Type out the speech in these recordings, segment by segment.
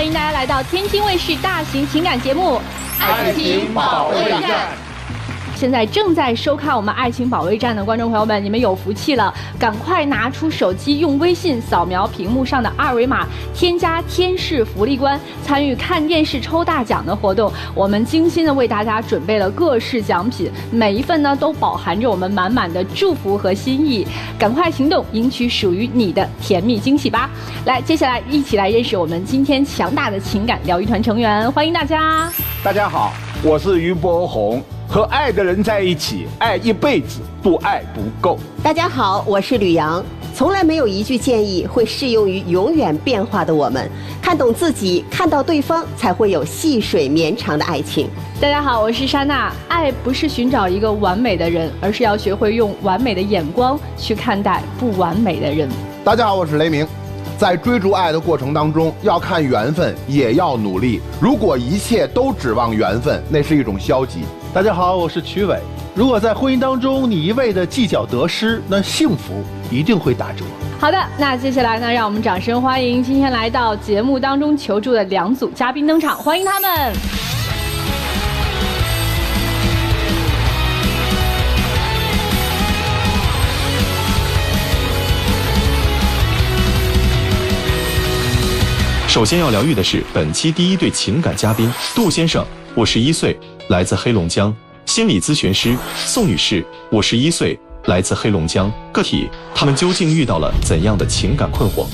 迎大家来到天津卫视大型情感节目《爱情保卫战》。现在正在收看我们《爱情保卫战》的观众朋友们，你们有福气了！赶快拿出手机，用微信扫描屏幕上的二维码，添加天视福利官，参与看电视抽大奖的活动。我们精心的为大家准备了各式奖品，每一份呢都饱含着我们满满的祝福和心意。赶快行动，赢取属于你的甜蜜惊喜吧！来，接下来一起来认识我们今天强大的情感疗愈团成员，欢迎大家！大家好，我是于波红。和爱的人在一起，爱一辈子都爱不够。大家好，我是吕阳。从来没有一句建议会适用于永远变化的我们。看懂自己，看到对方，才会有细水绵长的爱情。大家好，我是莎娜。爱不是寻找一个完美的人，而是要学会用完美的眼光去看待不完美的人。大家好，我是雷鸣。在追逐爱的过程当中，要看缘分，也要努力。如果一切都指望缘分，那是一种消极。大家好，我是曲伟。如果在婚姻当中你一味的计较得失，那幸福一定会打折。好的，那接下来呢，让我们掌声欢迎今天来到节目当中求助的两组嘉宾登场，欢迎他们。首先要疗愈的是本期第一对情感嘉宾杜先生，51岁，来自黑龙江；心理咨询师宋女士，51岁，来自黑龙江。个体，他们究竟遇到了怎样的情感困惑？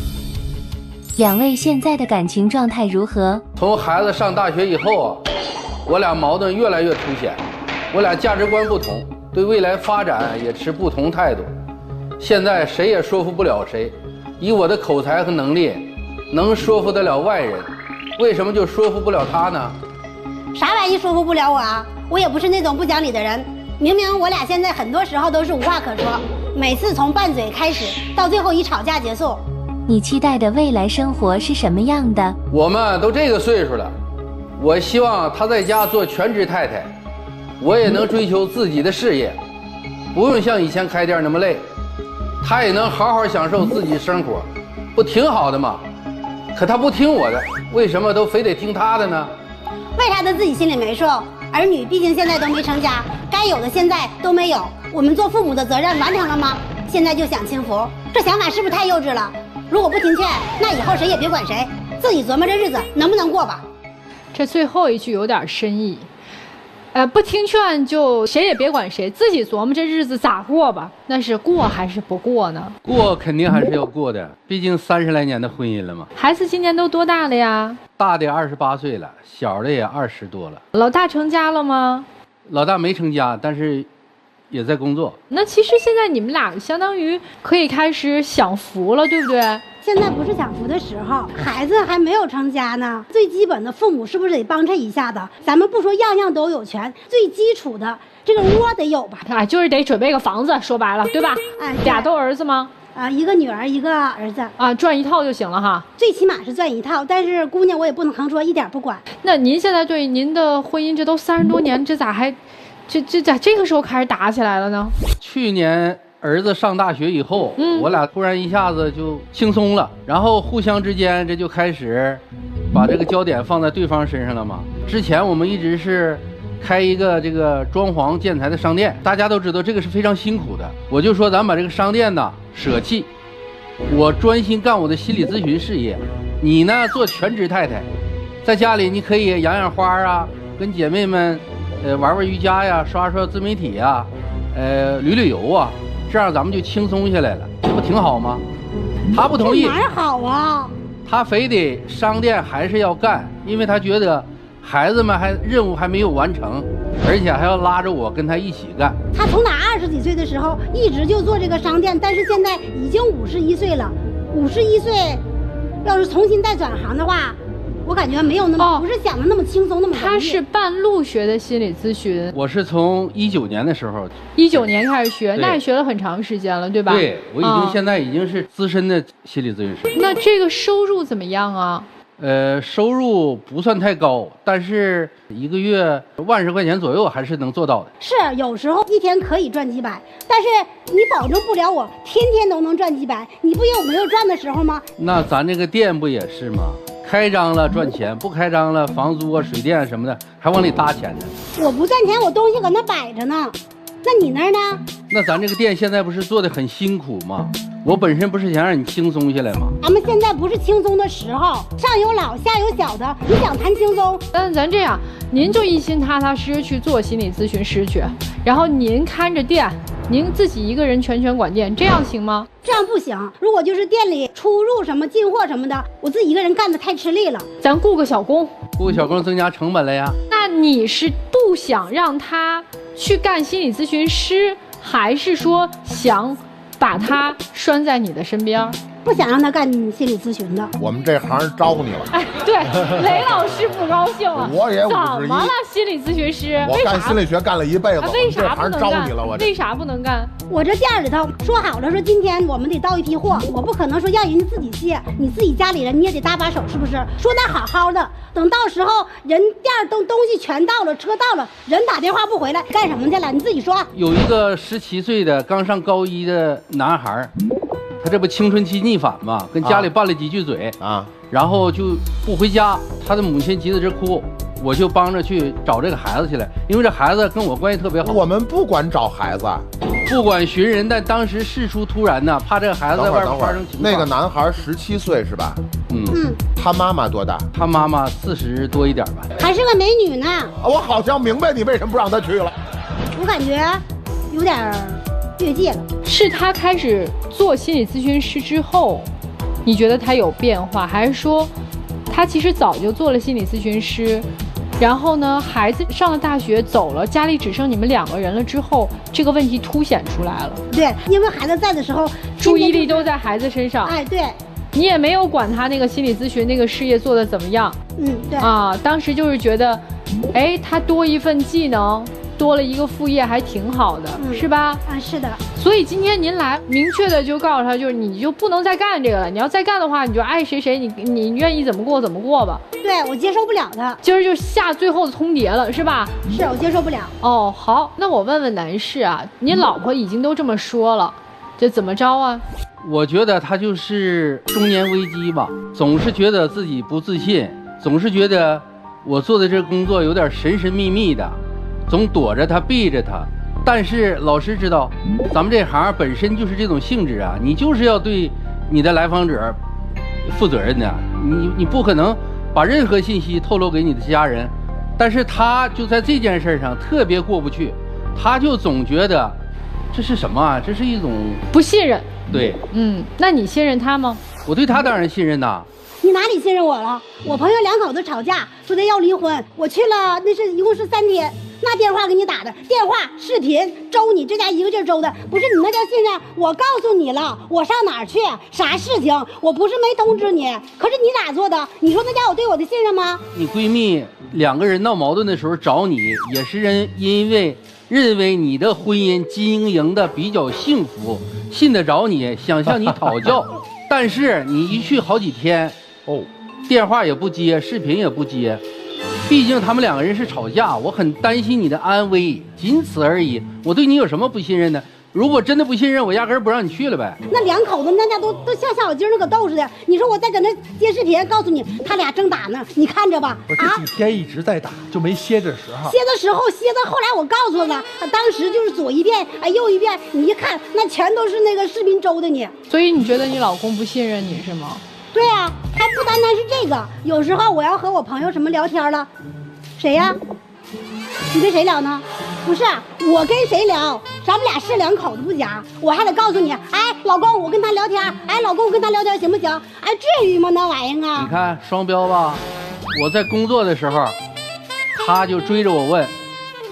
两位现在的感情状态如何？从孩子上大学以后啊，我俩矛盾越来越凸显，我俩价值观不同，对未来发展也持不同态度。现在谁也说服不了谁，以我的口才和能力，能说服得了外人，为什么就说服不了他呢？啥玩意说服不了我啊？我也不是那种不讲理的人。明明我俩现在很多时候都是无话可说，每次从拌嘴开始，到最后以吵架结束。你期待的未来生活是什么样的？我们都这个岁数了，我希望她在家做全职太太，我也能追求自己的事业，不用像以前开店那么累，她也能好好享受自己生活，不挺好的吗？可他不听我的，为什么都非得听他的呢？为啥他自己心里没数？儿女毕竟现在都没成家，该有的现在都没有，我们做父母的责任完成了吗？现在就想轻浮，这想法是不是太幼稚了？如果不听劝，那以后谁也别管谁，自己琢磨这日子能不能过吧。这最后一句有点深意。不听劝就谁也别管谁，自己琢磨这日子咋过吧。那是过还是不过呢？过肯定还是要过的，毕竟30来年的婚姻了嘛。孩子今年都多大了呀？大的28岁了，小的也20多了。老大成家了吗？老大没成家，但是也在工作。那其实现在你们俩相当于可以开始享福了，对不对？现在不是享福的时候，孩子还没有成家呢。最基本的，父母是不是得帮衬一下的？咱们不说样样都有权，最基础的这个窝得有吧？就是得准备个房子，说白了，对吧？俩都儿子吗？一个女儿，一个儿子。赚一套就行了哈。最起码是赚一套，但是姑娘我也不能说一点不管。那您现在对您的婚姻，这都30多年，这咋还，这咋这个时候开始打起来了呢？去年儿子上大学以后，我俩突然一下子就轻松了，然后互相之间这就开始把这个焦点放在对方身上了嘛。之前我们一直是开一个这个装潢建材的商店，大家都知道这个是非常辛苦的。我就说咱把这个商店呢舍弃，我专心干我的心理咨询事业，你呢做全职太太，在家里你可以养养花啊，跟姐妹们玩玩瑜伽呀，刷刷自媒体呀，旅游啊，这样咱们就轻松下来了，这不挺好吗？他不同意，哪儿好啊？他非得商店还是要干，因为他觉得孩子们任务还没有完成，而且还要拉着我跟他一起干。他从他20几岁的时候一直就做这个商店，但是现在已经51岁了。51岁，要是重新再转行的话，我感觉没有那么，不是想的那么轻松那么容易。他是半路学的心理咨询。我是从19年的时候，19年开始学，那也学了很长时间了，对吧？对，我现在已经是资深的心理咨询师。那这个收入怎么样啊？收入不算太高，但是一个月10000块钱左右还是能做到的。是，有时候一天可以赚几百，但是你保证不了我天天都能赚几百，你不也有没有赚的时候吗？那咱这个店不也是吗？开张了赚钱，不开张了房租啊、水电啊什么的还往里搭钱呢。我不赚钱，我东西搁那摆着呢。那你那儿呢？那咱这个店现在不是做的很辛苦吗？我本身不是想让你轻松下来吗？咱们现在不是轻松的时候，上有老下有小的，你想谈轻松？但咱这样，您就一心踏踏实实去做心理咨询师去，然后您看着店，您自己一个人全管店，这样行吗？这样不行。如果就是店里出入什么进货什么的，我自己一个人干的太吃力了。咱雇个小工，雇个小工增加成本了呀。那你是不想让他去干心理咨询师，还是说想把他拴在你的身边？不想让他干心理咨询的。我们这行招呼你了。哎，对，雷老师不高兴了。我也51。怎么了，心理咨询师？我干心理学干了一辈子，为啥不能干？为啥不能干？我这店里头说好了，说今天我们得到一批货，我不可能说让人家自己卸，你自己家里人你也得搭把手，是不是？说得好好的，等到时候人店东西全到了，车到了，人打电话不回来，干什么去了？你自己说。有一个17岁的刚上高1的男孩，他这不青春期逆反嘛，跟家里拌了几句嘴啊，然后就不回家，他的母亲急得直哭，我就帮着去找这个孩子去了，因为这孩子跟我关系特别好。我们不管找孩子，不管寻人，但当时事出突然呢，怕这个孩子在外边发生情况。那个男孩17岁是吧？他妈妈多大？他妈妈40多一点吧，还是个美女呢。我好像明白你为什么不让他去了。我感觉有点越界了。是他开始做心理咨询师之后，你觉得他有变化，还是说他其实早就做了心理咨询师，然后呢孩子上了大学走了，家里只剩你们2个人了之后，这个问题凸显出来了？对，因为孩子在的时候，注意力都在孩子身上。哎，对，你也没有管他那个心理咨询那个事业做得怎么样。对啊，当时就是觉得，哎，他多一份技能，多了一个副业还挺好的，是吧？啊，是的。所以今天您来，明确的就告诉他，就是你就不能再干这个了。你要再干的话，你就爱谁谁，你愿意怎么过怎么过吧。对，我接受不了他。今儿就下最后的通牒了，是吧？是我接受不了。哦，好，那我问问男士啊，你老婆已经都这么说了，这怎么着啊？我觉得他就是中年危机吧，总是觉得自己不自信，总是觉得我做的这工作有点神神秘秘的，总躲着他避着他。但是老师知道，咱们这行本身就是这种性质啊，你就是要对你的来访者负责任的，你不可能把任何信息透露给你的家人。但是他就在这件事上特别过不去，他就总觉得这是什么啊？这是一种不信任。对，那你信任他吗？我对他当然信任呐。你哪里信任我了？我朋友2口子吵架，说的要离婚，我去了，那是一共是3天。那电话给你打的，电话、视频周你，这家一个劲儿周的，不是你那叫信任。我告诉你了，我上哪儿去，啥事情，我不是没通知你，可是你咋做的？你说那家有对我的信任吗？你闺蜜2个人闹矛盾的时候找你，也是因为认为你的婚姻经营的比较幸福，信得着你，想向你讨教。但是你一去好几天，电话也不接，视频也不接。毕竟他们2个人是吵架，我很担心你的安危，仅此而已。我对你有什么不信任的？如果真的不信任，我压根儿不让你去了呗。那2口子那家都像下小鸡那可斗似的。你说我再搁那接视频，告诉你他俩正打呢，你看着吧。我这几天一直在打，就没歇着时候。歇的时候歇的，后来我告诉他了，当时就是左一遍，右一遍，你一看那全都是那个视频周的你。所以你觉得你老公不信任你是吗？对啊，他不单单是这个，有时候我要和我朋友什么聊天了，谁呀？你跟谁聊呢？不是我跟谁聊，咱们俩是2口子不假，我还得告诉你，哎，老公，我跟他聊天，哎，老公，我跟他聊天行不行？哎，至于吗？那玩意儿啊！你看双标吧，我在工作的时候，他就追着我问，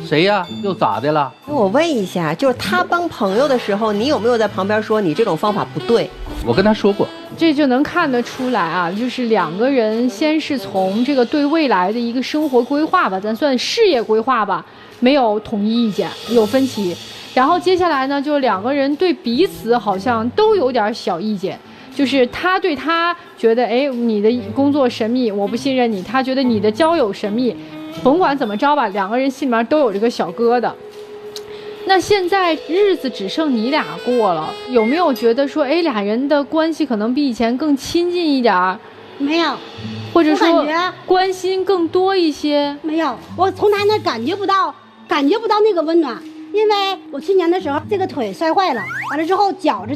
谁呀？又咋的了？我问一下，就是他帮朋友的时候，你有没有在旁边说你这种方法不对？我跟他说过。这就能看得出来啊，就是2个人先是从这个对未来的一个生活规划吧，咱算事业规划吧，没有统一意见，有分歧。然后接下来呢，就2个人对彼此好像都有点小意见，就是他对他觉得，哎，你的工作神秘，我不信任你；他觉得你的交友神秘，甭管怎么着吧，2个人心里面都有这个小疙瘩。那现在日子只剩你俩过了，有没有觉得说，哎，俩人的关系可能比以前更亲近一点儿，没有，或者说我感觉关心更多一些？没有，我从他那感觉不到那个温暖。因为我去年的时候这个腿摔坏了，完了之后脚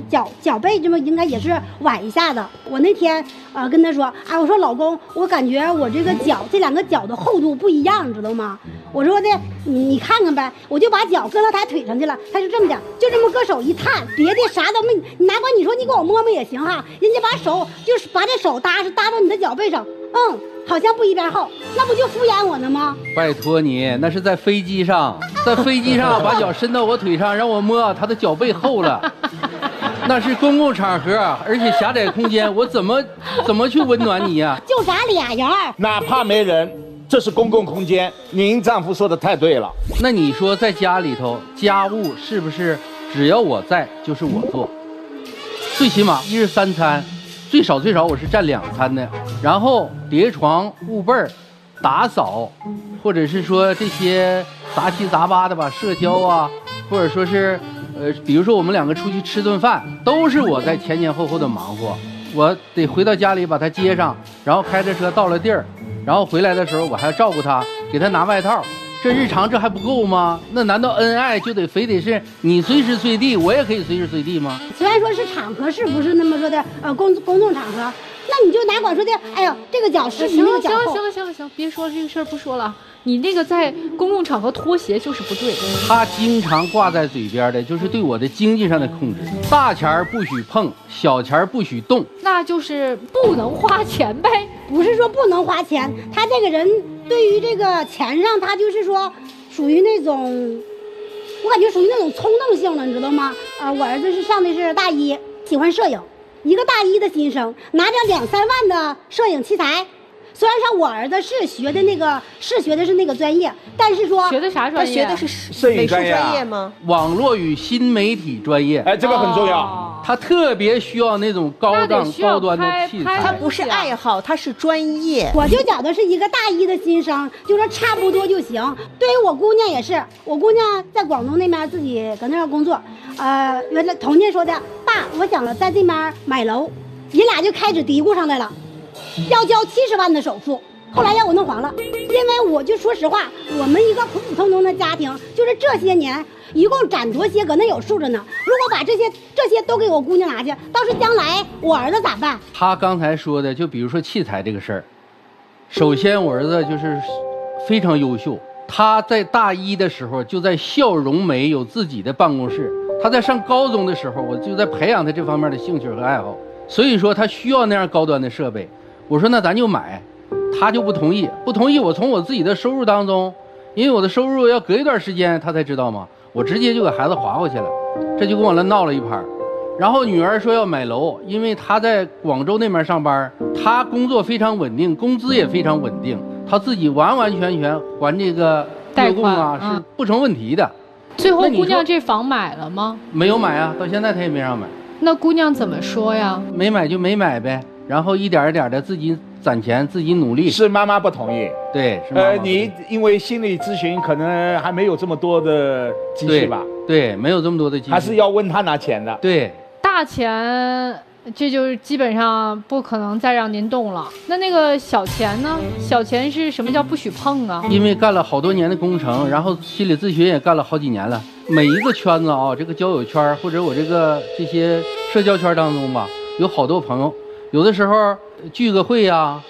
背这么应该也是崴一下子。我那天跟他说，啊，我说老公，我感觉我这个脚这两个脚的厚度不一样，知道吗？我说的你看看呗，我就把脚搁到他腿上去了，他就这么的，就这么搁手一探，别的啥都没，你哪管你说你给我摸摸也行哈，人家把手就是把这手搭到你的脚背上，好像不一边厚，那不就敷衍我呢吗？拜托你，那是在飞机上，在飞机上把脚伸到我腿上，让我摸他的脚背厚了。那是公共场合，而且狭窄空间，我怎么去温暖你呀？就咱俩人，哪怕没人，这是公共空间。您丈夫说的太对了。那你说在家里头，家务是不是只要我在就是我做？最起码1日3餐。最少我是占2餐的，然后叠床、炨被儿、打扫，或者是说这些杂七杂八的吧，社交啊，或者说是比如说我们两个出去吃顿饭，都是我在前后的忙活。我得回到家里把他接上，然后开着车到了地儿，然后回来的时候我还要照顾他，给他拿外套。这日常这还不够吗？那难道恩爱就非得是你随时随地，我也可以随时随地吗？虽然说是场合，是不是那么说的公众场合，那你就哪管说的，哎呦，这个脚是比那个脚厚。行，别说了，这个事儿不说了。你那个在公共场合脱鞋就是不对。他经常挂在嘴边的就是对我的经济上的控制，大钱不许碰，小钱不许动，那就是不能花钱呗。不是说不能花钱，他这个人对于这个钱上，他就是说属于那种，我感觉属于那种冲动性了，你知道吗？我儿子上的是大一，喜欢摄影，一个大一的新生，拿着2-3万的摄影器材。虽然说我儿子是学的是那个专业，但是说学的啥专业？他学的是摄影专业吗？网络与新媒体专业。哎，这个很重要。他特别需要那种高端的器材。他不是爱好，他是专业。我就觉得是一个大一的新生，就说差不多就行。对于我姑娘也是，我姑娘在广东那边自己搁那儿工作，原来童年说的，爸，我想了在这边买楼，人俩就开始嘀咕上来了。要交70万的首付，后来让我弄黄了，因为我就说实话，我们一个普普通通的家庭，就是这些年一共攒多些，搁那有数着呢。如果把这些都给我姑娘拿去，到时将来我儿子咋办？他刚才说的，就比如说器材这个事儿，首先我儿子就是非常优秀，他在大一的时候就在笑容美有自己的办公室，他在上高中的时候，我就在培养他这方面的兴趣和爱好，所以说他需要那样高端的设备。我说那咱就买，他就不同意。我从我自己的收入当中，因为我的收入要隔一段时间他才知道嘛，我直接就给孩子划过去了，这就跟我闹了一盘。然后女儿说要买楼，因为她在广州那边上班，她工作非常稳定，工资也非常稳定，她自己完完全全还这个月供啊是不成问题的。最后姑娘这房买了吗？没有买啊，到现在她也没让买。那姑娘怎么说呀？没买就没买呗。然后一点一点的自己攒钱，自己努力。是妈妈不同意。对，是妈妈。你因为心理咨询可能还没有这么多的积蓄吧？对，没有这么多的积蓄。还是要问他拿钱的。对，大钱这就是基本上不可能再让您动了。那个小钱呢？小钱是什么叫不许碰啊？因为干了好多年的工程，然后心理咨询也干了好几年了。每一个圈子啊，这个交友圈或者我这些社交圈当中吧，有好多朋友。有的时候聚个会呀，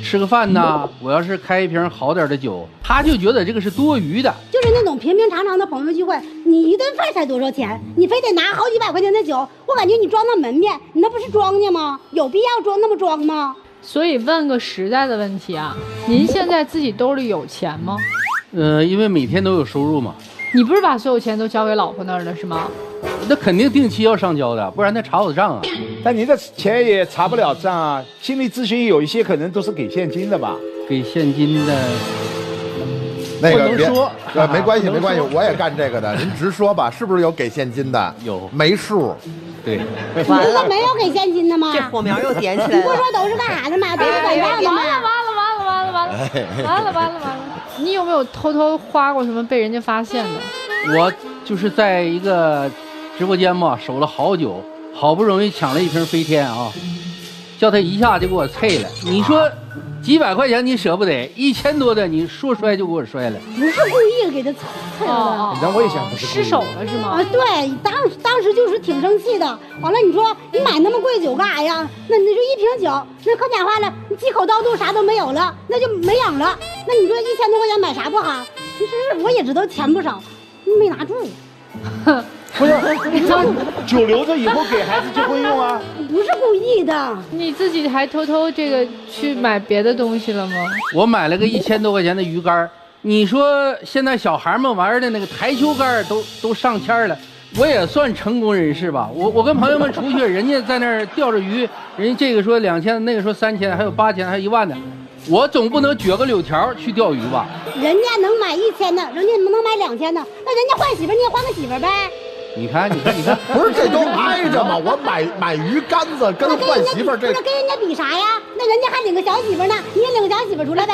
吃个饭呐，我要是开一瓶好点的酒，他就觉得这个是多余的。就是那种平平常常的朋友聚会，你一顿饭才多少钱？你非得拿好几百块钱的酒，我感觉你装到门面，你那不是庄稼吗？有必要装那么装吗？所以问个实在的问题啊，您现在自己兜里有钱吗？因为每天都有收入嘛。你不是把所有钱都交给老婆那儿了是吗？那肯定定期要上交的，不然他查我账啊。但你的钱也查不了账啊。心理咨询有一些可能都是给现金的吧？给现金的，那个别说，没关系，我也干这个的。您直说吧，是不是有给现金的？有，没数。对，完了，没有给现金的吗？这火苗又点起来了。你不说都是干啥的吗？都是管账的吗？完了！你有没有偷偷花过什么被人家发现的？我就是在一个直播间嘛，守了好久，好不容易抢了一瓶飞天啊，叫他一下就给我碎了。你说几百块钱你舍不得，1000多的你说摔就给我摔了。不是故意给他碎了的。那我也想不是故意失手了是吗？啊，对，当时就是挺生气的。完了，你说你买那么贵酒干啥呀？那你说一瓶酒，那可讲话了，你鸡口刀肚啥都没有了，那就没影了。那你说1000多块钱买啥不好？其实我也知道钱不少，没拿住。不是，这酒留着以后给孩子结婚用啊。不是故意的。你自己还偷偷这个去买别的东西了吗？我买了个1000多块钱的鱼竿，你说现在小孩们玩的那个台球杆都上千了，我也算成功人士吧。我跟朋友们出去，人家在那儿钓着鱼，人家这个说2000，那个说3000，还有8000，还有1万的，我总不能撅个柳条去钓鱼吧？人家能买1000的，人家能买2000的，那人家换媳妇你也换个媳妇呗。你看，不是这都挨着吗？我买鱼竿子跟换媳妇儿，这跟人家比啥呀？那人家还领个小媳妇呢，你也领个小媳妇出来呗。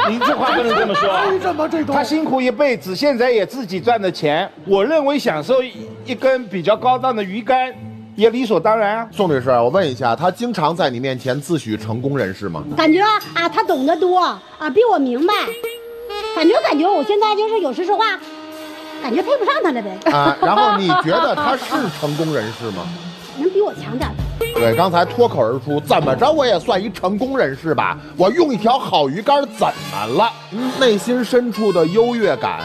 您这话不能这么说。他辛苦一辈子，现在也自己赚的钱，我认为享受一根比较高档的鱼竿也理所当然啊。宋律师，我问一下，他经常在你面前自诩成功人士吗？感觉啊，他懂得多啊，比我明白。感觉我现在就是有时说话，感觉配不上他了呗。啊，然后你觉得他是成功人士吗？能比我强点。对，刚才脱口而出，怎么着我也算一成功人士吧？我用一条好鱼竿怎么了？内心深处的优越感，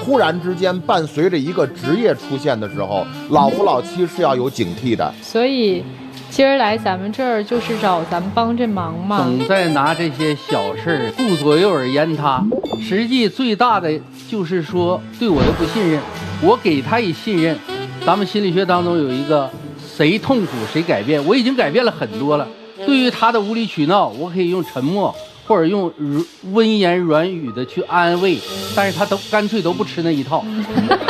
忽然之间伴随着一个职业出现的时候，老夫老妻是要有警惕的。所以今儿来咱们这儿就是找咱们帮这忙嘛。总在拿这些小事儿顾左右而言他，实际最大的就是说对我的不信任，我给他以信任。咱们心理学当中有一个谁痛苦谁改变，我已经改变了很多了。对于他的无理取闹，我可以用沉默或者用温言软语的去安慰，但是他都干脆都不吃那一套。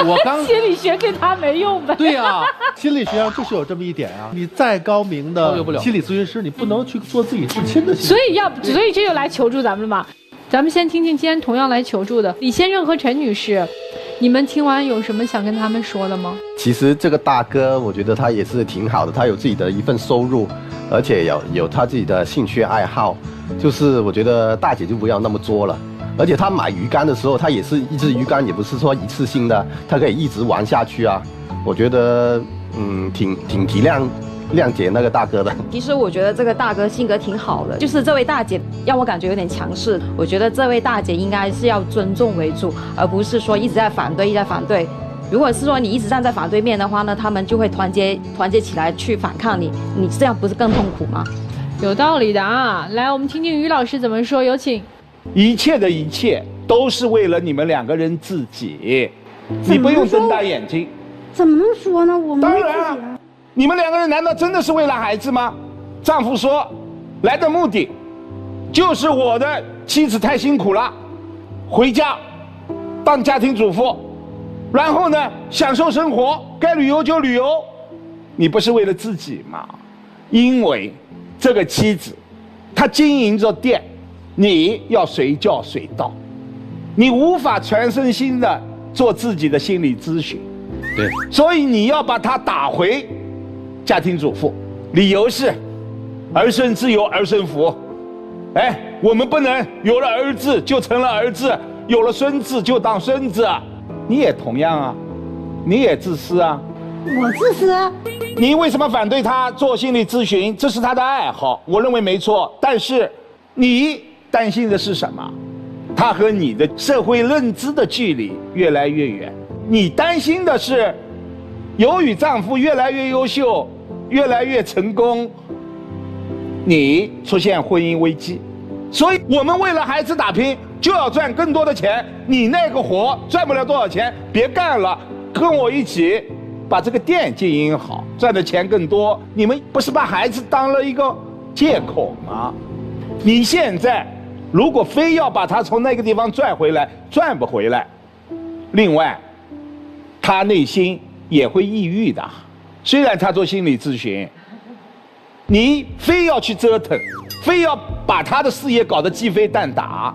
我刚心理学对他没用呗。对呀，心理学上就是有这么一点啊，你再高明的心理咨询师，你不能去做自己至亲的心理。所以这就来求助咱们了嘛。咱们先听听今天同样来求助的李先生和陈女士，你们听完有什么想跟他们说的吗？其实这个大哥，我觉得他也是挺好的，他有自己的一份收入，而且有他自己的兴趣爱好。就是我觉得大姐就不要那么作了，而且他买鱼竿的时候，他也是一支鱼竿，也不是说一次性的，他可以一直玩下去啊。我觉得挺体谅解那个大哥的。其实我觉得这个大哥性格挺好的，就是这位大姐让我感觉有点强势。我觉得这位大姐应该是要尊重为主，而不是说一直在反对。如果是说你一直站在反对面的话呢，他们就会团结起来去反抗你，你这样不是更痛苦吗？有道理的啊！来，我们听听于老师怎么说，有请。一切的一切都是为了你们2个人自己，你不用睁大眼睛。怎么能说呢？我们当然，你们2个人难道真的是为了孩子吗？丈夫说，来的目的就是我的妻子太辛苦了，回家当家庭主妇，然后呢享受生活，该旅游就旅游。你不是为了自己吗？因为这个妻子她经营着店，你要随叫随到，你无法全身心的做自己的心理咨询。对，所以你要把她打回家庭主妇，理由是儿孙自有儿孙福。哎，我们不能有了儿子就成了儿子，有了孙子就当孙子。你也同样啊，你也自私啊。我自私？你为什么反对他做心理咨询？这是他的爱好，我认为没错。但是你担心的是什么？他和你的社会认知的距离越来越远。你担心的是，由于丈夫越来越优秀，越来越成功，你出现婚姻危机。所以我们为了孩子打拼，就要赚更多的钱。你那个活赚不了多少钱，别干了，跟我一起把这个店经营好，赚的钱更多。你们不是把孩子当了一个借口吗？你现在如果非要把他从那个地方拽回来，赚不回来。另外，他内心也会抑郁的。虽然他做心理咨询，你非要去折腾，非要把他的事业搞得鸡飞蛋打，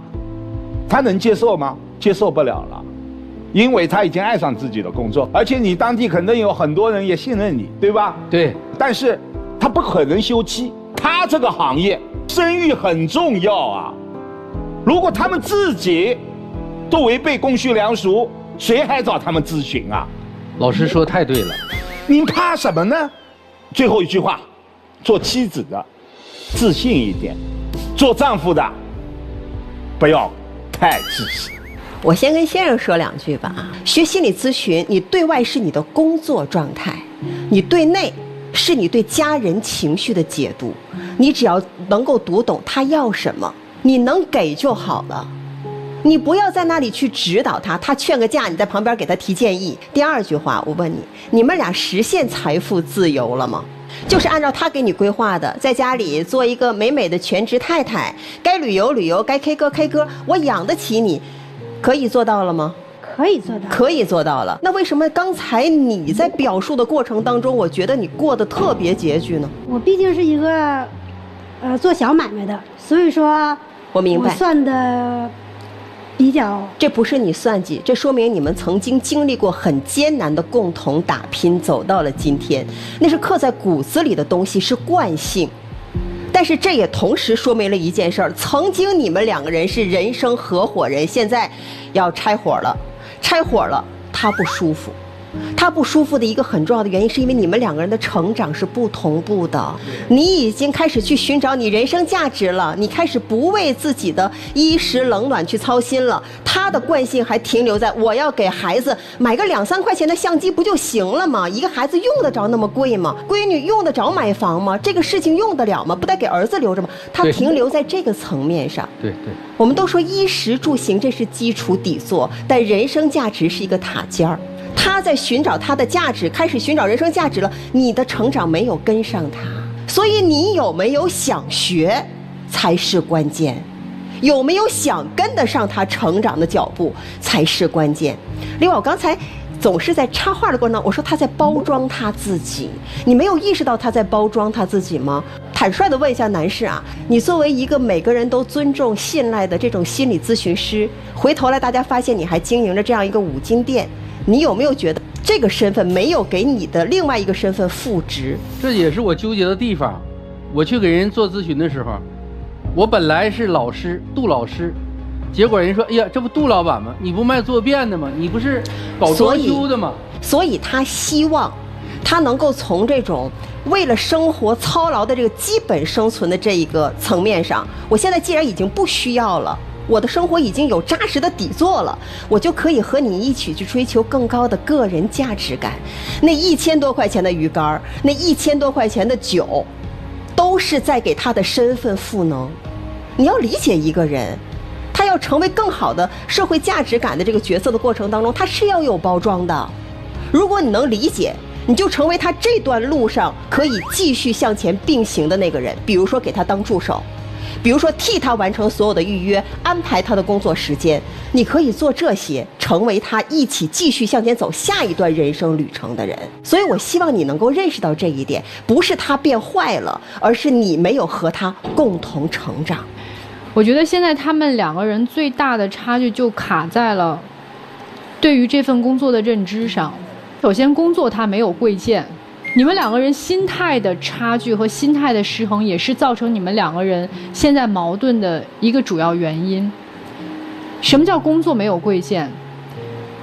他能接受吗？接受不了了。因为他已经爱上自己的工作，而且你当地肯定有很多人也信任你，对吧？对。但是他不可能休妻，他这个行业声誉很重要啊。如果他们自己都违背公序良俗，谁还找他们咨询啊？老师说太对了，您怕什么呢？最后一句话，做妻子的自信一点，做丈夫的不要太自私。我先跟先生说两句吧。学心理咨询，你对外是你的工作状态，你对内是你对家人情绪的解读。你只要能够读懂他要什么，你能给就好了。你不要在那里去指导他，他劝个架，你在旁边给他提建议。第二句话，我问你，你们俩实现财富自由了吗？就是按照他给你规划的，在家里做一个美美的全职太太，该旅游旅游，该 K 歌 K 歌，我养得起你，可以做到了吗？可以做到，可以做到了。那为什么刚才你在表述的过程当中，我觉得你过得特别拮据呢？我毕竟是一个，做小买卖的，所以说，我明白，我算的比较。这不是你算计，这说明你们曾经经历过很艰难的共同打拼，走到了今天，那是刻在骨子里的东西，是惯性。但是这也同时说明了一件事儿：曾经你们两个人是人生合伙人，现在要拆伙了。拆伙了，他不舒服。他不舒服的一个很重要的原因，是因为你们两个人的成长是不同步的。你已经开始去寻找你人生价值了，你开始不为自己的衣食冷暖去操心了。他的惯性还停留在我要给孩子买个2、3块钱的相机不就行了吗？一个孩子用得着那么贵吗？闺女用得着买房吗？这个事情用得了吗？不得给儿子留着吗？他停留在这个层面上。对。我们都说衣食住行这是基础底座，但人生价值是一个塔尖儿。他在寻找他的价值，开始寻找人生价值了，你的成长没有跟上他，所以你有没有想学才是关键，有没有想跟得上他成长的脚步才是关键。另外，我刚才总是在插话的过程中，我说他在包装他自己，你没有意识到他在包装他自己吗？坦率地问一下男士啊，你作为一个每个人都尊重信赖的这种心理咨询师，回头来大家发现你还经营着这样一个5金店，你有没有觉得这个身份没有给你的另外一个身份赋值？这也是我纠结的地方。我去给人做咨询的时候，我本来是老师，杜老师，结果人说，哎呀，这不杜老板吗？你不卖坐便的吗？你不是搞装修的吗？所以他希望他能够从这种为了生活操劳的这个基本生存的这一个层面上，我现在既然已经不需要了，我的生活已经有扎实的底座了，我就可以和你一起去追求更高的个人价值感。那1000多块钱的鱼竿，那1000多块钱的酒，都是在给他的身份赋能。你要理解一个人，他要成为更好的社会价值感的这个角色的过程当中，他是要有包装的。如果你能理解，你就成为他这段路上可以继续向前并行的那个人。比如说给他当助手，比如说替他完成所有的预约，安排他的工作时间，你可以做这些，成为他一起继续向前走下一段人生旅程的人。所以我希望你能够认识到这一点，不是他变坏了，而是你没有和他共同成长。我觉得现在他们2个人最大的差距就卡在了对于这份工作的认知上。首先，工作它没有贵贱，你们2个人心态的差距和心态的失衡，也是造成你们2个人现在矛盾的一个主要原因。什么叫工作没有贵贱？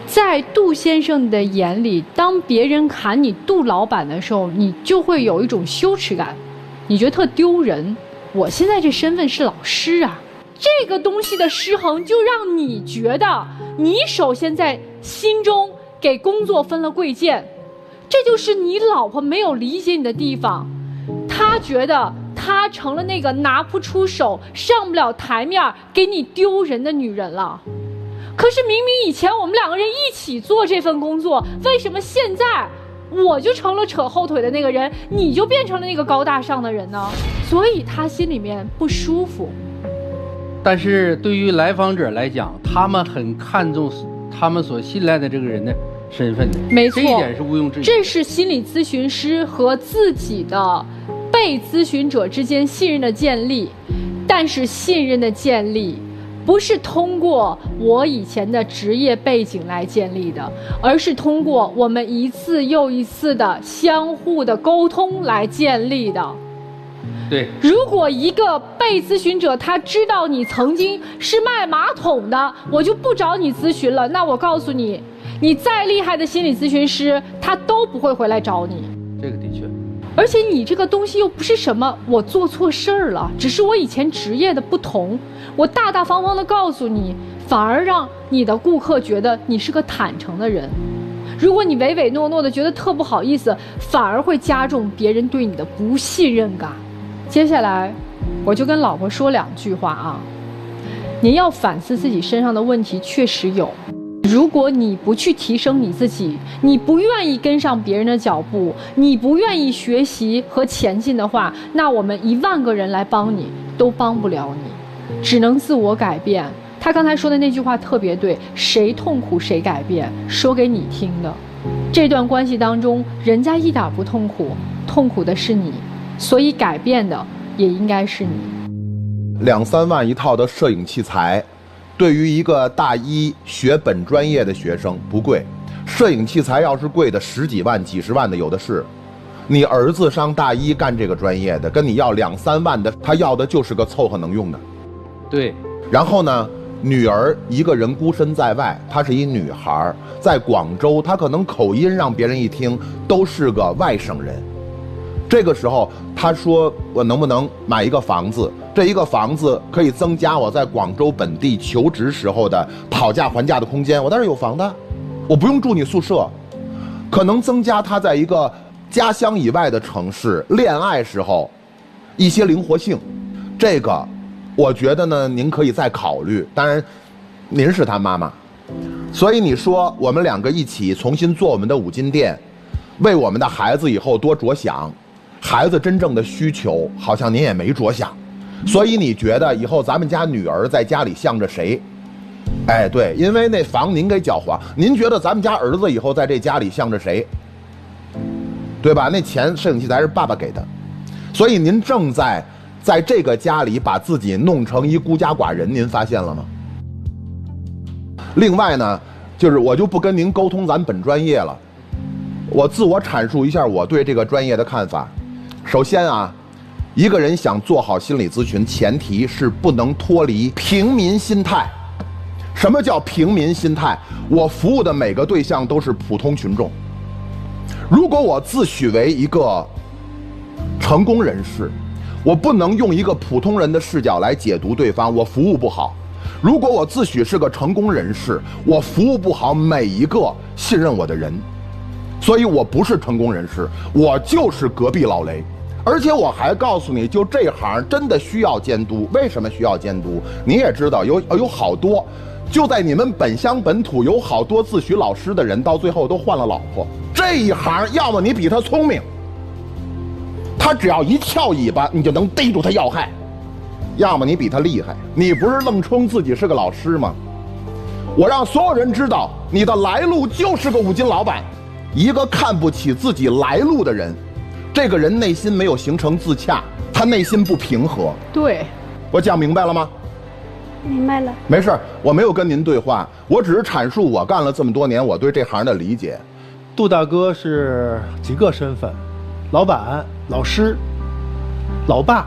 在杜先生的眼里，当别人喊你杜老板的时候，你就会有一种羞耻感，你觉得特丢人。我现在这身份是老师啊，这个东西的失衡就让你觉得你首先在心中给工作分了贵贱，这就是你老婆没有理解你的地方。她觉得她成了那个拿不出手、上不了台面、给你丢人的女人了。可是明明以前我们2个人一起做这份工作，为什么现在我就成了扯后腿的那个人，你就变成了那个高大上的人呢？所以他心里面不舒服。但是对于来访者来讲，他们很看重他们所信赖的这个人的身份的，没错，这一点是毋庸置疑。这是心理咨询师和自己的被咨询者之间信任的建立，但是信任的建立不是通过我以前的职业背景来建立的，而是通过我们一次又一次的相互的沟通来建立的。对，如果一个被咨询者他知道你曾经是卖马桶的，我就不找你咨询了。那我告诉你，你再厉害的心理咨询师，他都不会回来找你。这个的确。而且你这个东西又不是什么我做错事儿了，只是我以前职业的不同。我大大方方的告诉你，反而让你的顾客觉得你是个坦诚的人。如果你唯唯诺诺的，觉得特不好意思，反而会加重别人对你的不信任感。接下来，我就跟老婆说2句话啊。您要反思自己身上的问题，确实有。如果你不去提升你自己，你不愿意跟上别人的脚步，你不愿意学习和前进的话，那我们10000个人来帮你，都帮不了你，只能自我改变。他刚才说的那句话特别对，谁痛苦谁改变，说给你听的。这段关系当中，人家一点不痛苦，痛苦的是你，所以改变的也应该是你。2、3万一套的摄影器材，对于一个大一学本专业的学生不贵，摄影器材要是贵的10几万、几十万的有的是。你儿子上大一干这个专业的，跟你要2、3万的，他要的就是个凑合能用的。对。然后呢，女儿一个人孤身在外，她是一女孩，在广州，她可能口音让别人一听都是个外省人。这个时候，她说我能不能买一个房子？这一个房子可以增加我在广州本地求职时候的讨价还价的空间。我当然有房的，我不用住你宿舍，可能增加她在一个家乡以外的城市恋爱时候一些灵活性。这个我觉得呢，您可以再考虑。当然，您是他妈妈，所以你说我们2个一起重新做我们的5金店，为我们的孩子以后多着想。孩子真正的需求，好像您也没着想。所以你觉得以后咱们家女儿在家里向着谁？哎，对，因为那房您给搅黄。您觉得咱们家儿子以后在这家里向着谁？对吧？那钱摄影器材是爸爸给的，所以您正在这个家里把自己弄成一孤家寡人，您发现了吗？另外呢，就是我就不跟您沟通咱本专业了，我自我阐述一下我对这个专业的看法。首先啊，一个人想做好心理咨询，前提是不能脱离平民心态。什么叫平民心态？我服务的每个对象都是普通群众。如果我自诩为一个成功人士，我不能用一个普通人的视角来解读对方，我服务不好。如果我自诩是个成功人士，我服务不好每一个信任我的人。所以我不是成功人士，我就是隔壁老雷。而且我还告诉你，就这行真的需要监督。为什么需要监督？你也知道，有好多就在你们本乡本土有好多自诩老师的人，到最后都换了老婆。这一行，要么你比他聪明，他只要一翘尾巴，你就能逮住他要害；要么你比他厉害，你不是愣充自己是个老师吗？我让所有人知道，你的来路就是个5金老板。一个看不起自己来路的人，这个人内心没有形成自洽，他内心不平和。对，我讲明白了吗？明白了。没事，我没有跟您对话，我只是阐述我干了这么多年我对这行的理解。杜大哥是几个身份？老板、老师、老爸、